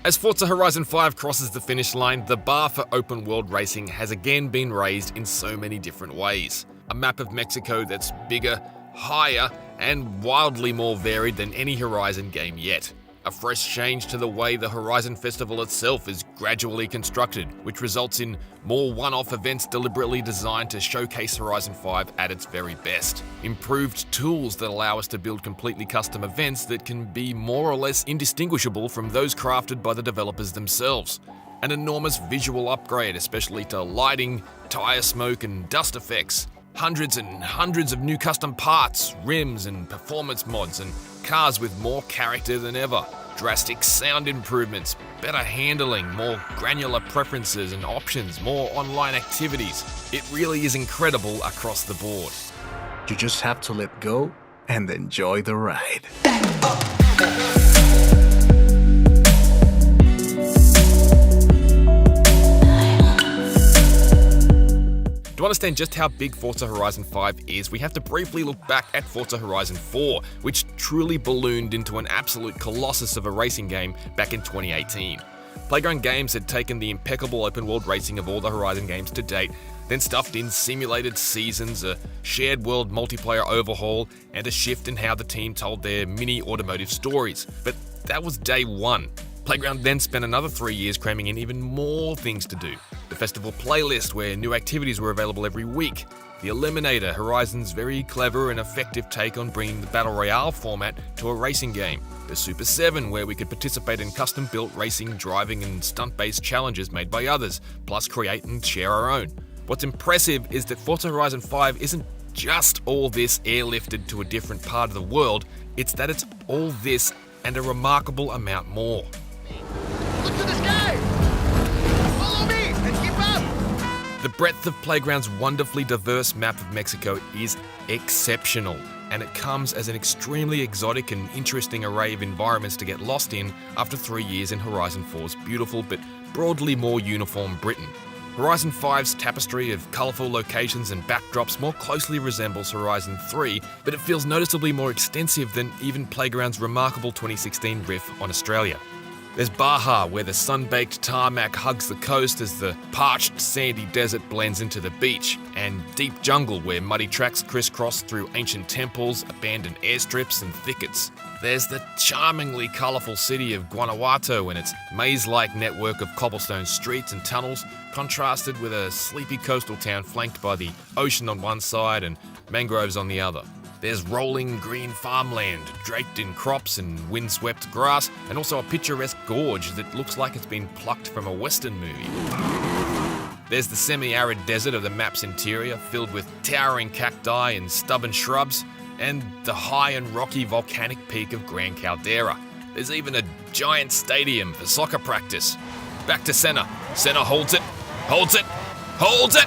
As Forza Horizon 5 crosses the finish line, the bar for open world racing has again been raised in so many different ways. A map of Mexico that's bigger, higher, and wildly more varied than any Horizon game yet. A fresh change to the way the Horizon Festival itself is gradually constructed, which results in more one-off events deliberately designed to showcase Horizon 5 at its very best. Improved tools that allow us to build completely custom events that can be more or less indistinguishable from those crafted by the developers themselves. An enormous visual upgrade, especially to lighting, tire smoke, and dust effects. Hundreds and hundreds of new custom parts, rims, and performance mods, and cars with more character than ever. Drastic sound improvements, better handling, more granular preferences and options, more online activities. It really is incredible across the board. You just have to let go and enjoy the ride. To understand just how big Forza Horizon 5 is, we have to briefly look back at Forza Horizon 4, which truly ballooned into an absolute colossus of a racing game back in 2018. Playground Games had taken the impeccable open-world racing of all the Horizon games to date, then stuffed in simulated seasons, a shared world multiplayer overhaul, and a shift in how the team told their mini automotive stories. But that was day one. Playground then spent another 3 years cramming in even more things to do. The festival playlist, where new activities were available every week. The Eliminator, Horizon's very clever and effective take on bringing the Battle Royale format to a racing game. The Super 7, where we could participate in custom-built racing, driving, and stunt-based challenges made by others, plus create and share our own. What's impressive is that Forza Horizon 5 isn't just all this airlifted to a different part of the world, it's that it's all this and a remarkable amount more. Look to the sky! Follow me and keep up! The breadth of Playground's wonderfully diverse map of Mexico is exceptional, and it comes as an extremely exotic and interesting array of environments to get lost in after 3 years in Horizon 4's beautiful but broadly more uniform Britain. Horizon 5's tapestry of colourful locations and backdrops more closely resembles Horizon 3, but it feels noticeably more extensive than even Playground's remarkable 2016 riff on Australia. There's Baja, where the sun-baked tarmac hugs the coast as the parched, sandy desert blends into the beach, and Deep Jungle, where muddy tracks crisscross through ancient temples, abandoned airstrips, and thickets. There's the charmingly colourful city of Guanajuato and its maze-like network of cobblestone streets and tunnels, contrasted with a sleepy coastal town flanked by the ocean on one side and mangroves on the other. There's rolling green farmland, draped in crops and windswept grass, and also a picturesque gorge that looks like it's been plucked from a Western movie. There's the semi-arid desert of the map's interior, filled with towering cacti and stubborn shrubs, and the high and rocky volcanic peak of Gran Caldera. There's even a giant stadium for soccer practice. Back to Senna. Senna holds it, holds it, holds it!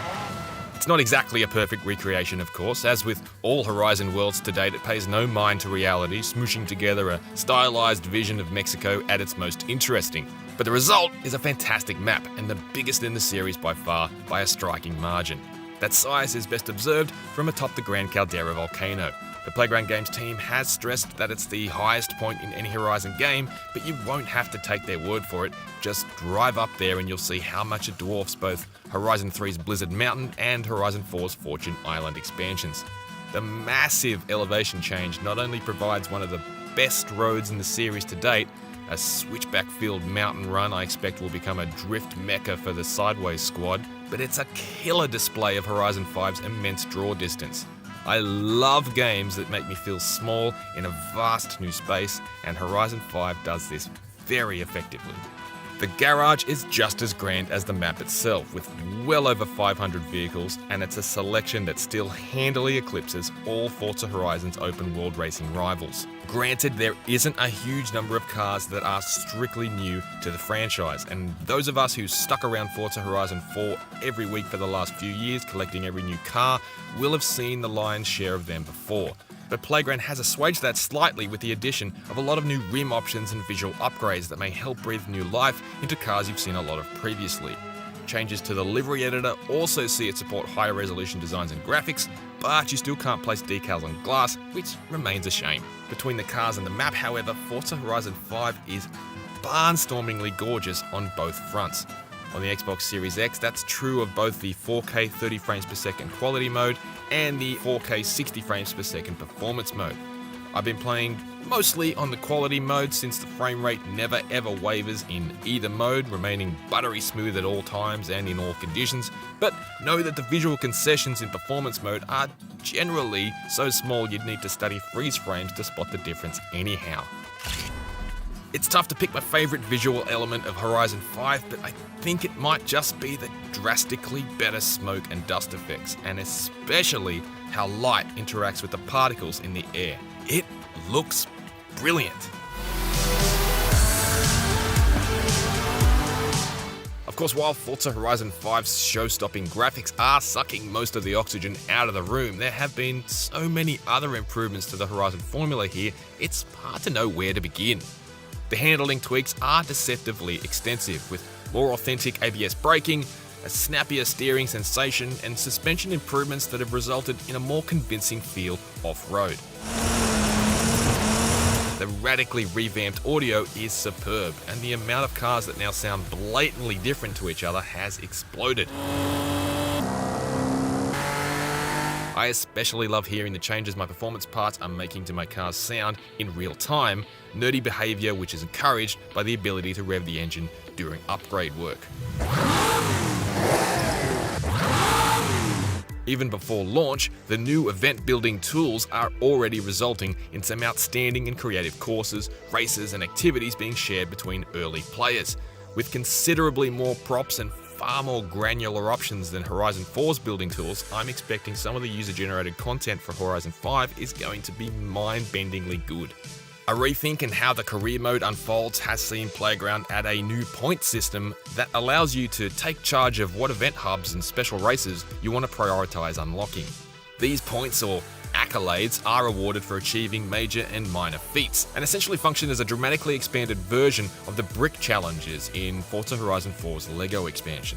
It's not exactly a perfect recreation, of course. As with all Horizon worlds to date, it pays no mind to reality, smooshing together a stylized vision of Mexico at its most interesting. But the result is a fantastic map, and the biggest in the series by far, by a striking margin. That size is best observed from atop the Gran Caldera volcano. The Playground Games team has stressed that it's the highest point in any Horizon game, but you won't have to take their word for it. Just drive up there and you'll see how much it dwarfs both Horizon 3's Blizzard Mountain and Horizon 4's Fortune Island expansions. The massive elevation change not only provides one of the best roads in the series to date, a switchback-filled mountain run I expect will become a drift mecca for the Sideways squad, but it's a killer display of Horizon 5's immense draw distance. I love games that make me feel small in a vast new space, and Horizon 5 does this very effectively. The garage is just as grand as the map itself, with well over 500 vehicles, and it's a selection that still handily eclipses all Forza Horizon's open-world racing rivals. Granted, there isn't a huge number of cars that are strictly new to the franchise, and those of us who stuck around Forza Horizon 4 every week for the last few years collecting every new car will have seen the lion's share of them before. But Playground has assuaged that slightly with the addition of a lot of new rim options and visual upgrades that may help breathe new life into cars you've seen a lot of previously. Changes to the livery editor also see it support higher resolution designs and graphics, but you still can't place decals on glass, which remains a shame. Between the cars and the map, however, Forza Horizon 5 is barnstormingly gorgeous on both fronts. On the Xbox Series X, that's true of both the 4K 30 frames per second quality mode and the 4K 60 frames per second performance mode. I've been playing mostly on the quality mode since the frame rate never ever wavers in either mode, remaining buttery smooth at all times and in all conditions, but know that the visual concessions in performance mode are generally so small you'd need to study freeze frames to spot the difference anyhow. It's tough to pick my favourite visual element of Horizon 5, but I think it might just be the drastically better smoke and dust effects, and especially how light interacts with the particles in the air. It looks brilliant. Of course, while Forza Horizon 5's show-stopping graphics are sucking most of the oxygen out of the room, there have been so many other improvements to the Horizon formula here, it's hard to know where to begin. The handling tweaks are deceptively extensive, with more authentic ABS braking, a snappier steering sensation, and suspension improvements that have resulted in a more convincing feel off-road. The radically revamped audio is superb, and the amount of cars that now sound blatantly different to each other has exploded. I especially love hearing the changes my performance parts are making to my car's sound in real time, nerdy behaviour which is encouraged by the ability to rev the engine during upgrade work. Even before launch, the new event-building tools are already resulting in some outstanding and creative courses, races, and activities being shared between early players. With considerably more props and far more granular options than Horizon 4's building tools, I'm expecting some of the user-generated content for Horizon 5 is going to be mind-bendingly good. A rethink in how the career mode unfolds has seen Playground add a new point system that allows you to take charge of what event hubs and special races you want to prioritise unlocking. These points, or accolades, are awarded for achieving major and minor feats, and essentially function as a dramatically expanded version of the brick challenges in Forza Horizon 4's LEGO expansion.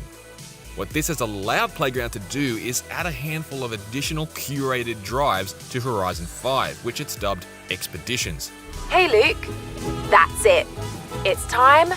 What this has allowed Playground to do is add a handful of additional curated drives to Horizon 5, which it's dubbed Expeditions. Hey Luke, that's it. It's time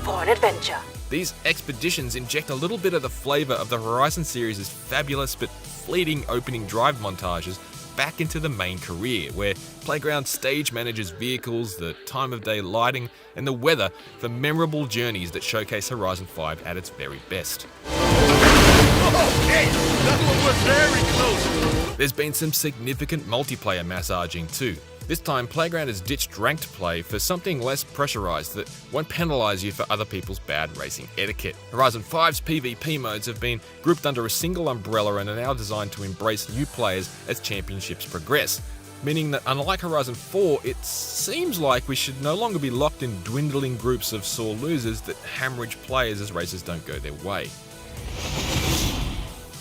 for an adventure. These expeditions inject a little bit of the flavour of the Horizon series' fabulous but fleeting opening drive montages back into the main career, where Playground stage manages vehicles, the time of day lighting, and the weather for memorable journeys that showcase Horizon 5 at its very best. Okay, that one was very close. There's been some significant multiplayer massaging too. This time, Playground has ditched ranked play for something less pressurised that won't penalise you for other people's bad racing etiquette. Horizon 5's PvP modes have been grouped under a single umbrella and are now designed to embrace new players as championships progress, meaning that unlike Horizon 4, it seems like we should no longer be locked in dwindling groups of sore losers that hemorrhage players as races don't go their way.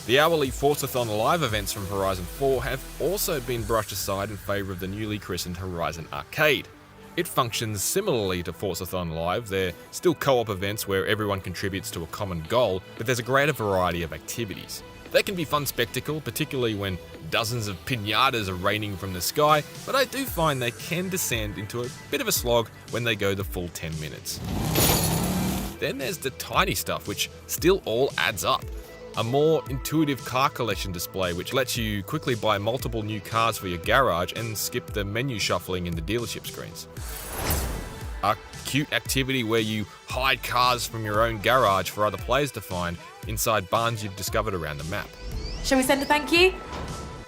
The hourly Forzathon Live events from Horizon 4 have also been brushed aside in favour of the newly christened Horizon Arcade. It functions similarly to Forzathon Live. They're still co-op events where everyone contributes to a common goal, but there's a greater variety of activities. They can be fun spectacle, particularly when dozens of piñatas are raining from the sky, but I do find they can descend into a bit of a slog when they go the full 10 minutes. Then there's the tiny stuff, which still all adds up. A more intuitive car collection display which lets you quickly buy multiple new cars for your garage and skip the menu shuffling in the dealership screens. A cute activity where you hide cars from your own garage for other players to find inside barns you've discovered around the map. Shall we send a thank you?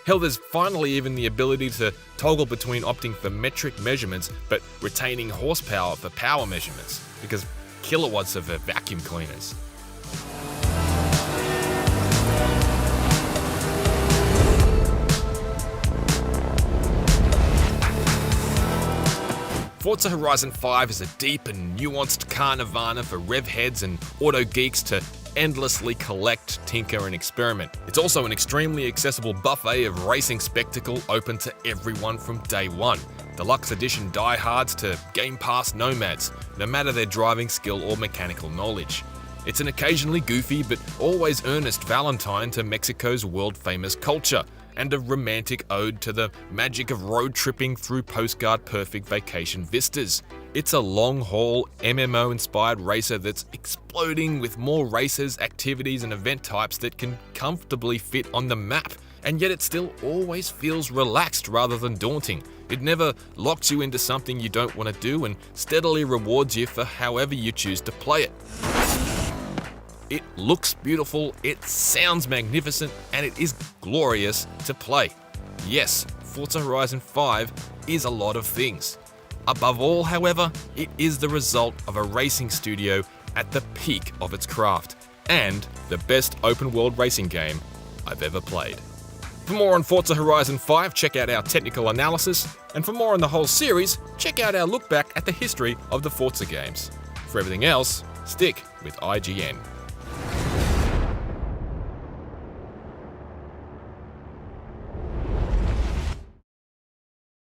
Hell, there's finally even the ability to toggle between opting for metric measurements but retaining horsepower for power measurements, because kilowatts are for vacuum cleaners. Forza Horizon 5 is a deep and nuanced car nirvana for rev heads and auto geeks to endlessly collect, tinker and experiment. It's also an extremely accessible buffet of racing spectacle open to everyone from day one. Deluxe edition diehards to Game Pass nomads, no matter their driving skill or mechanical knowledge. It's an occasionally goofy but always earnest Valentine to Mexico's world-famous culture, and a romantic ode to the magic of road tripping through postcard-perfect vacation vistas. It's a long-haul, MMO-inspired racer that's exploding with more races, activities, and event types that can comfortably fit on the map, and yet it still always feels relaxed rather than daunting. It never locks you into something you don't want to do and steadily rewards you for however you choose to play it. It looks beautiful, it sounds magnificent, and it is glorious to play. Yes, Forza Horizon 5 is a lot of things. Above all, however, it is the result of a racing studio at the peak of its craft, and the best open-world racing game I've ever played. For more on Forza Horizon 5, check out our technical analysis, and for more on the whole series, check out our look back at the history of the Forza games. For everything else, stick with IGN.